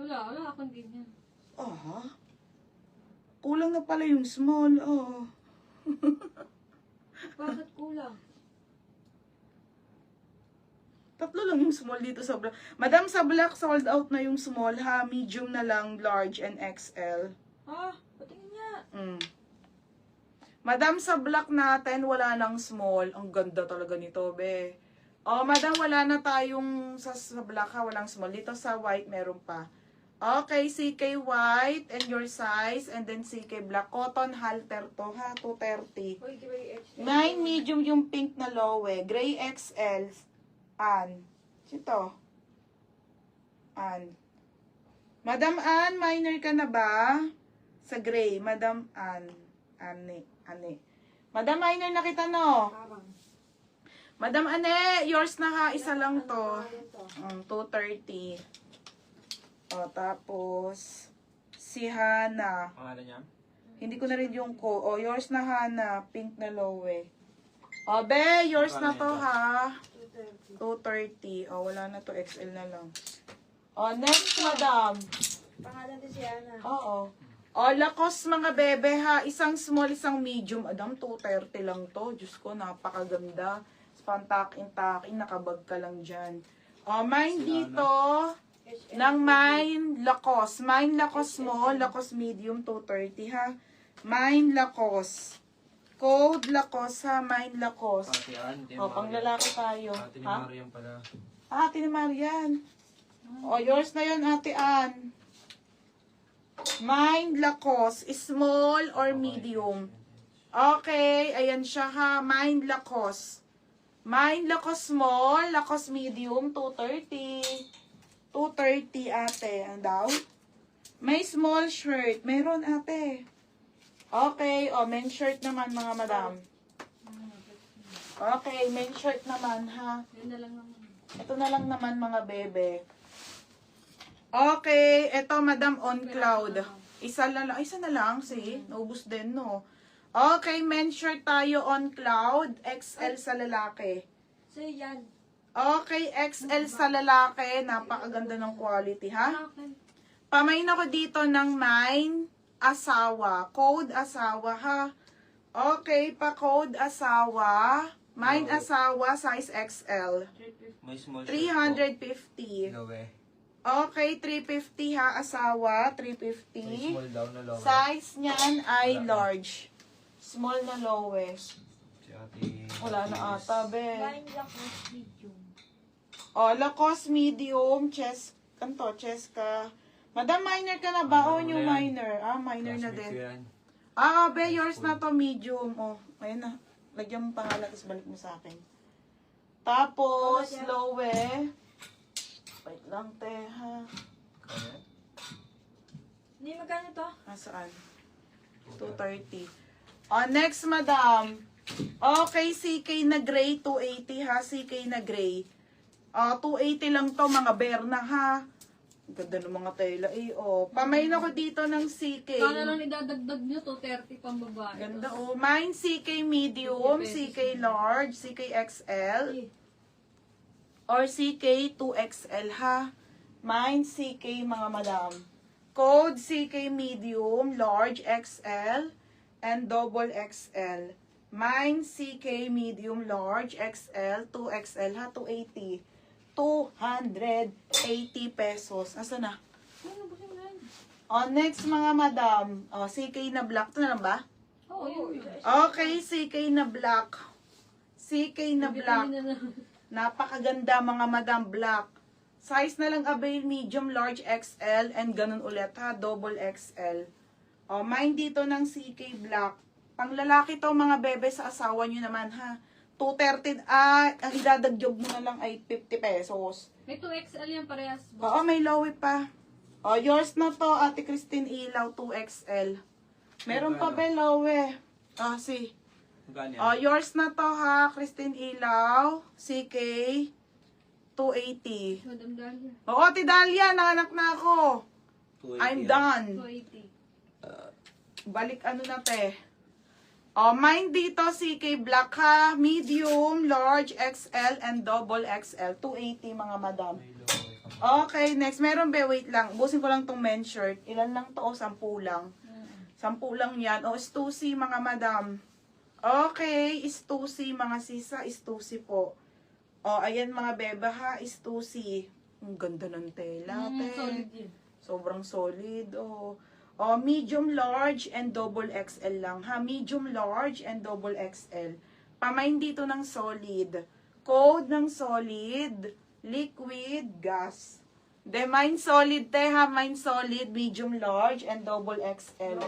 Wala akong ganyan. Ah, kulang na pala yung small. Oh. Bakit kulang? Tatlo lang yung small dito sa black. Madam, sa black sold out na yung small ha. Medium na lang, large and XL. Patingin niya. Madam, sa black natin, wala nang small. Ang ganda talaga nito, be. Oh, madam, wala na tayong sa black ha. Walang small. Dito sa white, meron pa. Okay, CK white and your size. And then CK black. Cotton halter to ha. 230. Uy, gray XL. 9 medium yung pink na low eh. Gray XL. Ito. Madam Ann, minor ka na ba? Sa gray. Madam Ann. Ane. Madam, minor na kita, no? Parang. Madam Ane, yours na ha. Isa lang to. 230. O, tapos, si Hana. Pangalan niya? Hindi ko na rin yung ko. O, yours na Hana. Pink na low eh. O, be, yours na to ha. 230. O, wala na to. XL na lang. O, next, madam. Pangalan din si Ana. Oo. O, Lacoste mga bebe ha. Isang small, isang medium. Adam, 230 lang to. Diyos ko, napakaganda. Pantakin-takin, nakabag ka lang dyan. O, mine dito. Ng mine Lacoste. Mine Lacoste small, Lacoste medium, 230 ha. Mine Lacoste. Code Lacoste ha. Mine Lacoste. Ate Ann, O, pang lalaki tayo. Ate ni Ha? Mariam pala. Ate ni Marian. O, yours na yun, Ate Ann. Mine Lacoste. Small or medium? Okay, ayan siya ha. Mine Lacoste. Mine Lacoste small, Lacoste medium, 230. 230 ate. Ang daw? May small shirt. Meron ate. Okay, o, men's shirt naman mga madam. Okay, men's shirt naman ha. Yun na lang naman. Ito na lang naman mga bebe. Okay, ito madam on cloud. Isa na lang, see? Naubos din, no? Okay, men's shirt tayo on cloud. XL sa lalaki. So, yan. Okay, XL sa lalaki. Napakaganda ng quality, ha? Okay. Pamain ako dito ng mine asawa. Code asawa, ha? Okay, pa-code asawa. Mine asawa, size XL. May small shirt 350. po. Low eh. Okay, 350 ha, asawa. May 350. small daw na low. Size niyan ay large. Small na lowest. Si ate. Wala na ata, be. Line lang with medium. O, Lacoste medium, chest, kanto, chest ka. Madam, minor ka na ba? O, Minor new na yan. minor. Minor na Classmate din. ko yan. Be, yours na to, medium. O, ayun na. Lagyan mo pangalan, tapos balik mo sa akin. Tapos, low eh. Wait lang, te, ha. Kaya? Hindi, magkano to? Nasaan? 230. Next, madam. Okay, CK na gray, 280 ha. CK na gray. 280 lang to, mga berna ha. Ganda ng mga tela eh. Pamain ako dito ng CK. Kala lang idadagdag nyo to, 30 pang babae. Ganda oh. Mine CK medium, CK large, CK XL, or CK 2XL ha. Mine CK mga madam. Code CK medium, large XL, and double XL. Mine CK medium, large XL, 2XL ha, 280. 280 pesos. Asa na? Ano ba siya yan? Next mga madam. CK na black. Ito na lang ba? Oo, yun. Okay, CK na black. CK na black. Napakaganda mga madam black. Size na lang avail medium, large XL, and ganun ulit ha, double XL. Mine dito ng CK black. Pang lalaki to mga bebe, sa asawa nyo naman ha. 230, ang idadagyog mo na lang ay 50 pesos. May 2XL yan parehas. Oo, may lowy pa. Yours na to, Ate Christine Ilaw, 2XL. Meron pa ba lowy? See. Magkano yan? Yours na to ha, Christine Ilaw, CK, 280. Madam Dahlia. Oo, Ate Dahlia, nanganak na ako. 280 I'm yan. done. 280. Balik ano na te. Mine dito, CK Black ha, medium, large, XL, and double XL. 280 mga madam. May low eh. Okay, next. Meron ba? Wait lang. Ubusin ko lang tong men's shirt. Ilan lang to? O, 10 lang. 10 lang yan. O, Stussy, mga madam. Okay, Stussy, mga sisa. Stussy po. O, ayan mga beba ha. Stussy. Ang ganda ng tela, te. Solid yun. Sobrang solid. O, medium, large, and double XL lang ha. Medium, large, and double XL. Pamain dito ng solid. Code ng solid. Liquid, gas. De, mine solid, te ha. Mine solid, medium, large, and double XL.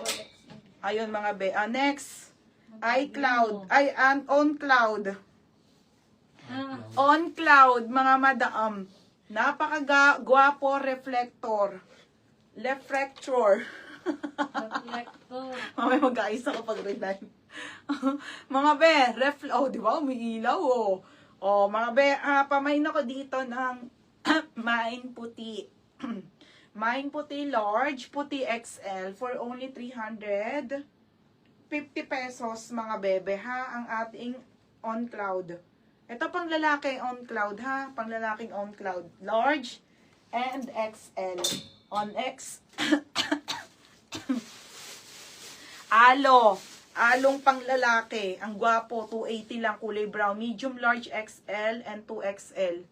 Ayun mga be. Next. iCloud. Ay, on cloud. On cloud, mga madam. Napaka-gwapo reflector. Reflector. Reflector. Mamaya mag-aayos ako pag reline. Mga be, oh, di ba? Umiilaw, oh. Oh, mga be, pamain ako dito ng mine puti. Mine puti large, puti XL for only 350 pesos, mga bebe, ha? Ang ating on cloud. Ito pang lalaki on cloud, ha? Pang lalaking on cloud. Large and XL. On X. Alo. Along pang lalaki. Ang gwapo, 280 lang, kulay brown. Medium, large, XL, and 2XL.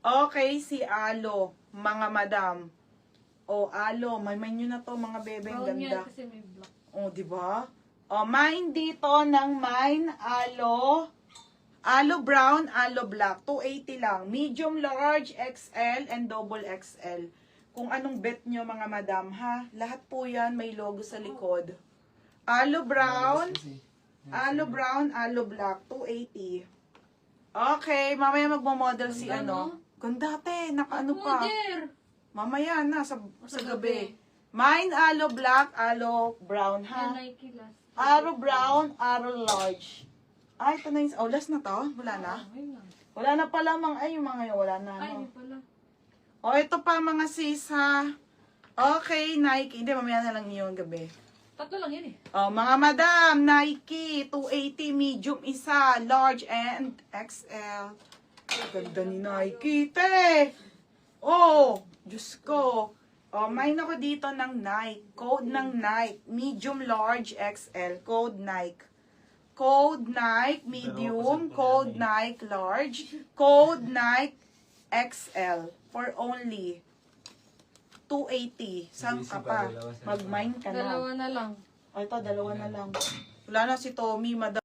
Okay, si Alo, mga madam. O, Alo, may nyo na to, mga bebe, ang Brown yan ganda. kasi may black. O, di ba? O, mine dito ng mine, Alo. Alo brown, alo black. 280 lang. Medium, large, XL, and double XL. Kung anong bet nyo, mga madam, ha? Lahat po yan may logo sa likod. Alo brown, alo brown, alo black. 280. Okay, mamaya magmo-model si ano. Ganda, te. Nakaano pa. Order! Mamaya na, sa gabi. Mine, alo black, alo brown, ha? Nike last. Aro brown, aro large. Ay, ito na yung... Oh, last na to? Wala na? Ayun lang. Wala na pala mga... Ay, yung mga yun, wala na. Ay, No? hindi pala. Oh, ito pa mga sis, ha? Okay, Nike. Hindi, mamaya na lang yung gabi. Tatlo lang yan eh. Oh, mga madam, Nike, 280, medium isa, large, and XL. Ganda ni Nike, te! Oh, Diyos ko. Oh, mine ako dito ng Nike. Code ng Nike. Medium, large, XL. Code Nike. Code Nike, medium. Code Nike, large. Code Nike, XL. For only 280. Saan ka pa? Mag-mine ka na. Dalawa na lang. O, ito, dalawa na lang. Wala na si Tommy, madam.